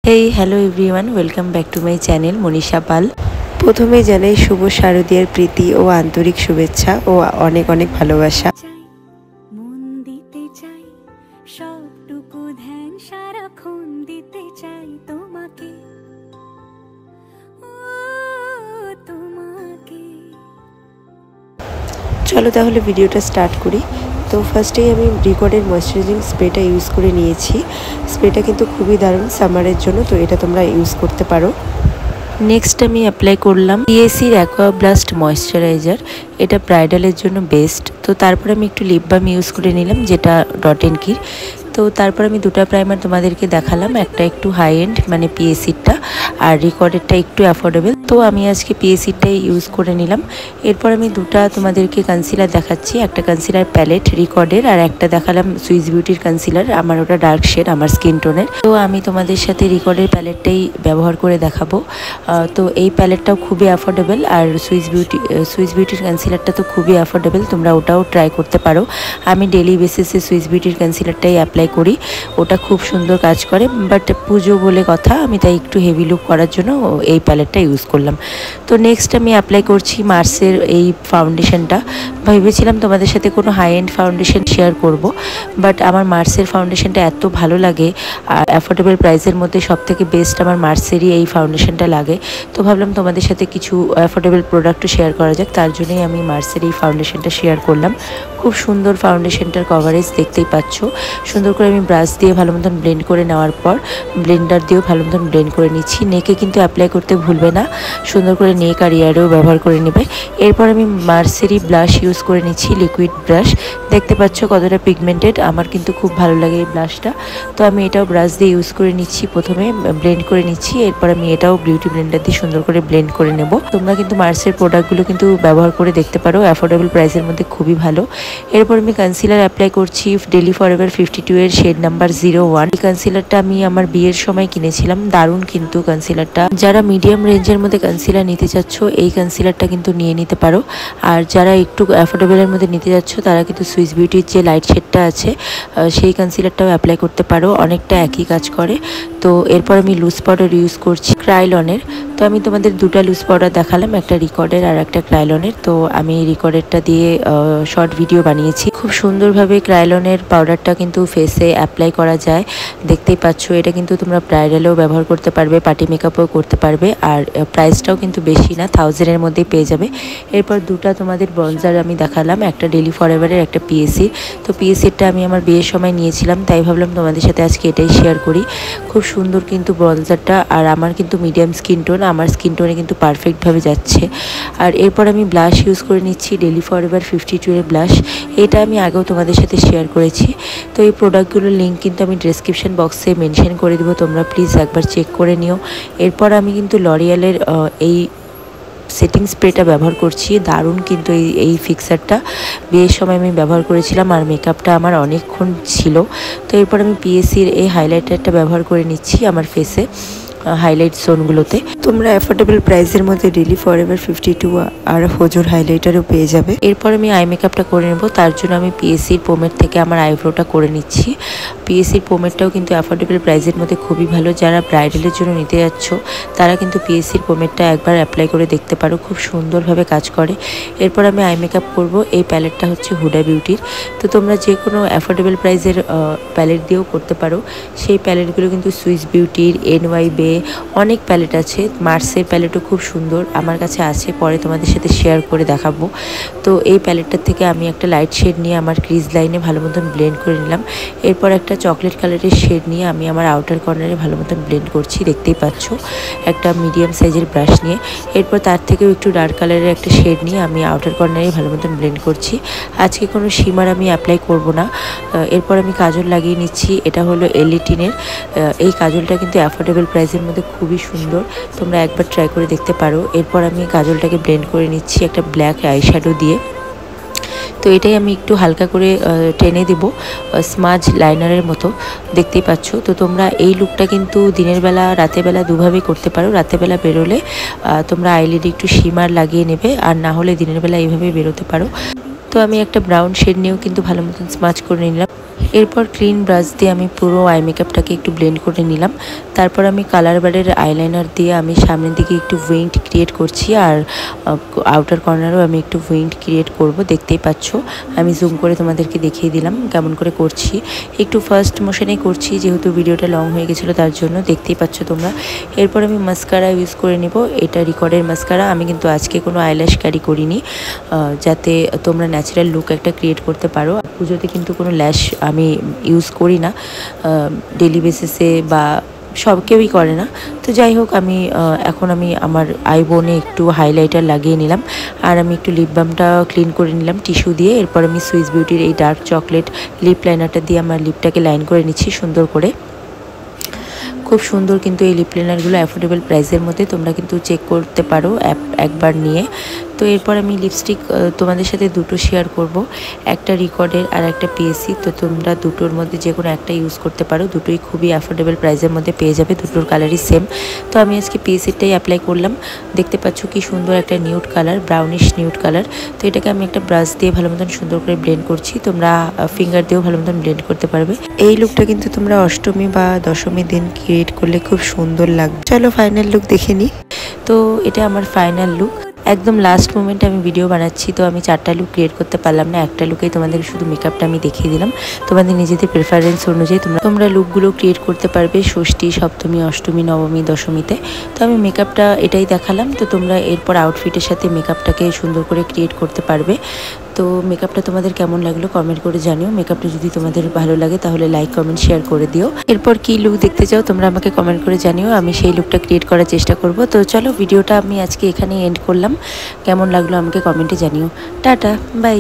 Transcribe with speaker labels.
Speaker 1: Hey, hello everyone, welcome back to my channel Monisha Pal. প্রথমে জানাই শুভ শারদীয়ার প্রীতি ও আন্তরিক শুভেচ্ছা ও অনেক অনেক ভালোবাসা।
Speaker 2: মন দিতে চাই সবটুকু ধ্যান সারাক্ষণ দিতে চাই তোমাকে তোমাকে।
Speaker 1: চলো তাহলে ভিডিওটা স্টার্ট করি। তো ফার্স্টেই আমি রিকর্ডের ময়েশ্চারাইজিং স্প্রেটা ইউজ করে নিয়েছি। স্প্রেটা কিন্তু খুবই দারুণ সামারের জন্য, তো এটা তোমরা ইউজ করতে পারো। নেক্সট আমি অ্যাপ্লাই করলাম পিএসির অ্যাকোয়া ব্লাস্ট ময়েশ্চারাইজার। এটা ব্রাইডালের জন্য বেস্ট। তো তারপর আমি একটু লিপ বাম ইউজ করে নিলাম, যেটা ডট এন্ড কির। তো তারপর আমি দুটো প্রাইমার তোমাদেরকে দেখালাম, একটা একটু হাই এন্ড মানে পিএসিরটা, আর রিকর্ডেরটা একটু অ্যাফোর্ডেবল। তো আমি আজকে পিএসিরটাই ইউজ করে নিলাম। এরপর আমি দুটো তোমাদেরকে কনসিলার দেখাচ্ছি, একটা কনসিলার প্যালেট রিকর্ডের, আর একটা দেখালাম সুইস বিউটির কনসিলার। আমার ওটা ডার্ক শেড, আমার স্কিন টোনের। তো আমি তোমাদের সাথে রিকর্ডের প্যালেটটাই ব্যবহার করে দেখাবো। তো এই প্যালেটটাও খুবই অ্যাফোর্ডেবল, আর সুইস বিউটির কনসিলারটা তো খুবই অ্যাফোর্ডেবল, তোমরা ওটাও ট্রাই করতে পারো। আমি ডেলি বেসিসে সুইস বিউটির কনসিলারটাই অ্যাপ্লাই করি, ওটা খুব সুন্দর কাজ করে। বাট পুজো বলে কথা, আমি তাই একটু হেভি লুক করার জন্য এই প্যালেটটা ইউজ করলাম। তো নেক্সট আমি অ্যাপ্লাই করছি মার্সের এই ফাউন্ডেশনটা। ভেবেছিলাম তোমাদের সাথে কোনো হাই এন্ড ফাউন্ডেশন শেয়ার করব, বাট আমার মার্সের ফাউন্ডেশনটা এত ভালো লাগে, আর অ্যাফোর্ডেবল প্রাইসের মধ্যে সবথেকে বেস্ট আমার মার্সেরই এই ফাউন্ডেশনটা লাগে। তো ভাবলাম তোমাদের সাথে কিছু অ্যাফোর্ডেবল প্রোডাক্টও শেয়ার করা যাক, তার জন্যই আমি মার্সের এই ফাউন্ডেশনটা শেয়ার করলাম। খুব সুন্দর ফাউন্ডেশনটার কভারেজ দেখতেই পাচ্ছ। সুন্দর করে আমি ব্রাশ দিয়ে ভালো মতন ব্লেন্ড করে নেওয়ার পর ব্লেন্ডার দিয়েও ভালো মতন ব্লেন্ড করে নিচ্ছি। নেকে কিন্তু অ্যাপ্লাই করতে ভুলবে না, সুন্দর করে নেক আর ইয়ারেও ব্যবহার করে নেবে। এরপর আমি মার্সেরই ব্লাশ ইউজ করে নিচ্ছি, লিকুইড ব্রাশ। দেখতে পাচ্ছ কতটা পিগমেন্টেড, আমার কিন্তু খুব ভালো লাগে এই ব্লাশটা। তো আমি এটাও ব্রাশ দিয়ে ইউজ করে নিচ্ছি, প্রথমে ব্লেন্ড করে নিচ্ছি। এরপর আমি এটাও বিউটি ব্লেন্ডার দিয়ে সুন্দর করে ব্লেন্ড করে নেব। তোমরা কিন্তু মার্সের প্রোডাক্টগুলো কিন্তু ব্যবহার করে দেখতে পারো, অ্যাফোর্ডেবল প্রাইসের মধ্যে খুবই ভালো। এরপর আমি কনসিলার অ্যাপ্লাই করছি ডেলি ফরএভার 52 এর শেড নাম্বার 01। এই কনসিলারটা আমি আমার বিয়ের সময় কিনেছিলাম, দারুণ কিন্তু কনসিলারটা। যারা মিডিয়াম রেঞ্জের মধ্যে কনসিলার নিতে চাচ্ছ, এই কনসিলারটা কিন্তু নিয়ে নিতে পারো। আর যারা একটু অ্যাফোর্ডেবলের মধ্যে নিতে যাচ্ছ, তারা কিন্তু সুইস বিউটির যে লাইট শেডটা আছে, সেই কনসিলারটাও অ্যাপ্লাই করতে পারো, অনেকটা একই কাজ করে। তো এরপর আমি লুজ পাউডার ইউজ করছি ক্রাইলনের। তো আমি তোমাদের দুটো লুজ পাউডার দেখালাম, একটা রিকর্ডের আর একটা ক্রাইলনের। তো আমি রিকর্ডেরটা দিয়ে শর্ট ভিডিও বানিয়েছি। খুব সুন্দরভাবে ক্রাইলনের পাউডারটা কিন্তু ফেসে অ্যাপ্লাই করা যায়, দেখতেই পাচ্ছ। এটা কিন্তু তোমরা ব্রাইডালেও ব্যবহার করতে পারবে, পার্টি মেকআপও করতে পারবে, আর প্রাইসটাও কিন্তু বেশি না, 1000-এর মধ্যেই পেয়ে যাবে। এরপর দুটো তোমাদের ব্রনজার আমি দেখালাম, একটা ডেলি ফরএভারের, একটা পিএসির। তো পিএসিরটা আমি আমার বিয়ের সময় নিয়েছিলাম, তাই ভাবলাম তোমাদের সাথে আজকে এটাই শেয়ার করি। খুব সুন্দর কিন্তু ব্রনজারটা, আর আমার কিন্তু মিডিয়াম স্কিন টোন, আমার স্কিন টোনে কিন্তু পারফেক্টভাবে যাচ্ছে। আর এরপর আমি ব্লাশ ইউজ করে নিচ্ছি ডেলি ফরএভার 52 এর ব্লাশ। এটা আমি আগেও তোমাদের সাথে শেয়ার করেছি। তো এই প্রোডাক্টগুলোর লিঙ্ক কিন্তু আমি ডেসক্রিপশন বক্সে মেনশন করে দেবো, তোমরা প্লিজ একবার চেক করে নিও। এরপর আমি কিন্তু লরিয়ালের এই সেটিং স্প্রেটা ব্যবহার করছি, দারুণ কিন্তু এই ফিক্সারটা। বিয়ের সময় আমি ব্যবহার করেছিলাম, আর মেকআপটা আমার অনেকক্ষণ ছিল। তো এরপর আমি পিএসির এই হাইলাইটারটা ব্যবহার করে নিচ্ছি আমার ফেসে, হাইলাইট জোনগুলোতে। তোমরা অ্যাফোর্ডেবল প্রাইসের মধ্যে ডেলি ফরএভার 52 আর হোজোর হাইলাইটারও পেয়ে যাবে। এরপর আমি আই মেকআপটা করে নেব, তার জন্য আমি পিএসির পোমের থেকে আমার আইব্রোটা করে নিচ্ছি। পিএসির পোমেরটাও কিন্তু অ্যাফোর্ডেবল প্রাইসের মধ্যে খুবই ভালো। যারা ব্রাইডালের জন্য নিতে যাচ্ছ, তারা কিন্তু পিএসির পোমেরটা একবার অ্যাপ্লাই করে দেখতে পারো, খুব সুন্দরভাবে কাজ করে। এরপর আমি আই মেকআপ করব, এই প্যালেটটা হচ্ছে হুডা বিউটির। তো তোমরা যে কোনো অ্যাফোর্ডেবল প্রাইসের প্যালেট দিয়েও করতে পারো। সেই প্যালেটগুলো কিন্তু সুইস বিউটির, NYBE, অনেক প্যালেট আছে। মার্সের প্যালেটও খুব সুন্দর আমার কাছে আছে, পরে তোমাদের সাথে শেয়ার করে দেখাবো। তো এই প্যালেটটার থেকে আমি একটা লাইট শেড নিয়ে আমার ক্রিজ লাইনে ভালো মতন ব্লেন্ড করে নিলাম। এরপর একটা চকলেট কালারের শেড নিয়ে আমি আমার আউটার কর্নারে ভালো মতন ব্লেন্ড করছি, দেখতেই পাচ্ছ, একটা মিডিয়াম সাইজের ব্রাশ নিয়ে। এরপর তার থেকেও একটু ডার্ক কালারের একটা শেড নিয়ে আমি আউটার কর্নারে ভালো মতন ব্লেন্ড করছি। আজকে কোনো শিমার আমি অ্যাপ্লাই করব না। এরপর আমি কাজল লাগিয়ে নিচ্ছি, এটা হলো এলিটিনের। এই কাজলটা কিন্তু অ্যাফোর্ডেবল প্রাইসের মধ্যে খুবই সুন্দর, তোমরা একবার ট্রাই করে দেখতে পারো। এরপর আমি কাজলটাকে ব্লেন্ড করে নিচ্ছি একটা ব্ল্যাক আইশ্যাডো দিয়ে। তো এটাই আমি একটু হালকা করে টেনে দেব, স্মাজ লাইনারের মতো, দেখতেই পাচ্ছ। তো তোমরা এই লুকটা কিন্তু দিনের বেলা রাতের বেলা দুভাবেই করতে পারো। রাতের বেলা বেরোলে তোমরা আইলিডে একটু শিমার লাগিয়ে নেবে, আর না হলে দিনের বেলা এইভাবে বেরোতে পারো। তো আমি একটা ব্রাউন শেড নিয়েও কিন্তু ভালো মতন স্মাচ করে নিলাম। এরপর ক্লিন ব্রাশ দিয়ে আমি পুরো আই মেকআপটাকে একটু ব্লেন্ড করে নিলাম। তারপর আমি কালার বারের আইলাইনার দিয়ে আমি সামনের দিকে একটু উইংড ক্রিয়েট করছি, আর আউটার কর্নারও আমি একটু উইংড ক্রিয়েট করব। দেখতেই পাচ্ছ, আমি জুম করে তোমাদেরকে দেখিয়ে দিলাম কেমন করে করছি। একটু ফার্স্ট মোশনেই করছি যেহেতু ভিডিওটা লং হয়ে গেছিলো, তার জন্য দেখতেই পাচ্ছ তোমরা। এরপর আমি মাস্কারা ইউজ করে নেব। এটা রিকর্ডের মাস্কারা। আমি কিন্তু আজকে কোনো আইল্যাশ ক্যারি করিনি, যাতে তোমরা ন্যাচারাল লুক একটা ক্রিয়েট করতে পারো। পুজোতে কিন্তু কোনো ল্যাশ আমি ইউজ করি না ডেলি বেসিসে, বা সব কেউই করে না। তো যাই হোক, এখন আমি আমার আইবোনে একটু হাইলাইটার লাগিয়ে নিলাম, আর আমি একটু লিপ বামটা ক্লিন করে নিলাম টিস্যু দিয়ে। এরপর আমি সুইস বিউটির এই ডার্ক চকলেট লিপ লাইনারটা দিয়ে আমার লিপটাকে লাইন করে নিচ্ছি সুন্দর করে। খুব সুন্দর কিন্তু এই লিপ লাইনারগুলো অ্যাফোর্ডেবল প্রাইসের মধ্যে, তোমরা কিন্তু চেক করতে পারো একবার নিয়ে। তো এরপর আমি লিপস্টিক তোমাদের সাথে দুটো শেয়ার করব, একটা রিকর্ডের আর একটা পিএসসি। তো তোমরা দুটোর মধ্যে যে কোনো একটা ইউজ করতে পারো, দুটোই খুবই অ্যাফোর্ডেবল প্রাইসের মধ্যে পেয়ে যাবে, দুটোর কালারই সেম। তো আমি আজকে পিএসসিটাই অ্যাপ্লাই করলাম। দেখতে পাচ্ছ কি সুন্দর একটা nude colour, brownish nude colour. তো এটাকে আমি একটা ব্রাশ দিয়ে ভালো মতন সুন্দর করে ব্লেন্ড করছি, তোমরা ফিঙ্গার দিয়েও ভালো মতন ব্লেন্ড করতে পারবে। এই লুকটা কিন্তু তোমরা অষ্টমী বা দশমীর দিন ক্রিয়েট করলে খুব সুন্দর লাগবে। চলো ফাইনাল লুক দেখে নিই। তো এটা আমার ফাইনাল লুক। একদম লাস্ট মোমেন্টে আমি ভিডিও বানাচ্ছি, তো আমি 4টা লুক ক্রিয়েট করতে পারলাম না, একটা লুকেই তোমাদের শুধু মেকআপটা আমি দেখিয়ে দিলাম। তোমাদের নিজেদের প্রেফারেন্স অনুযায়ী তোমরা লুকগুলো ক্রিয়েট করতে পারবে ষষ্ঠী, সপ্তমী, অষ্টমী, নবমী, দশমীতে। তো আমি মেকআপটা এটাই দেখালাম। তো তোমরা এরপর আউটফিটের সাথে মেকআপটাকে সুন্দর করে ক্রিয়েট করতে পারবে। তো মেকআপটা তোমাদের কেমন লাগলো কমেন্ট করে জানিও। মেকআপটা যদি তোমাদের ভালো লাগে তাহলে লাইক, কমেন্ট, শেয়ার করে দিও। এরপর কি লুক দেখতে চাও তোমরা আমাকে কমেন্ট করে জানিও, আমি সেই লুকটা ক্রিয়েট করার চেষ্টা করব। তো চলো, ভিডিওটা আমি আজকে এখানেই এন্ড করলাম। কেমন লাগলো আমাকে কমেন্টে জানিও। Tata, by.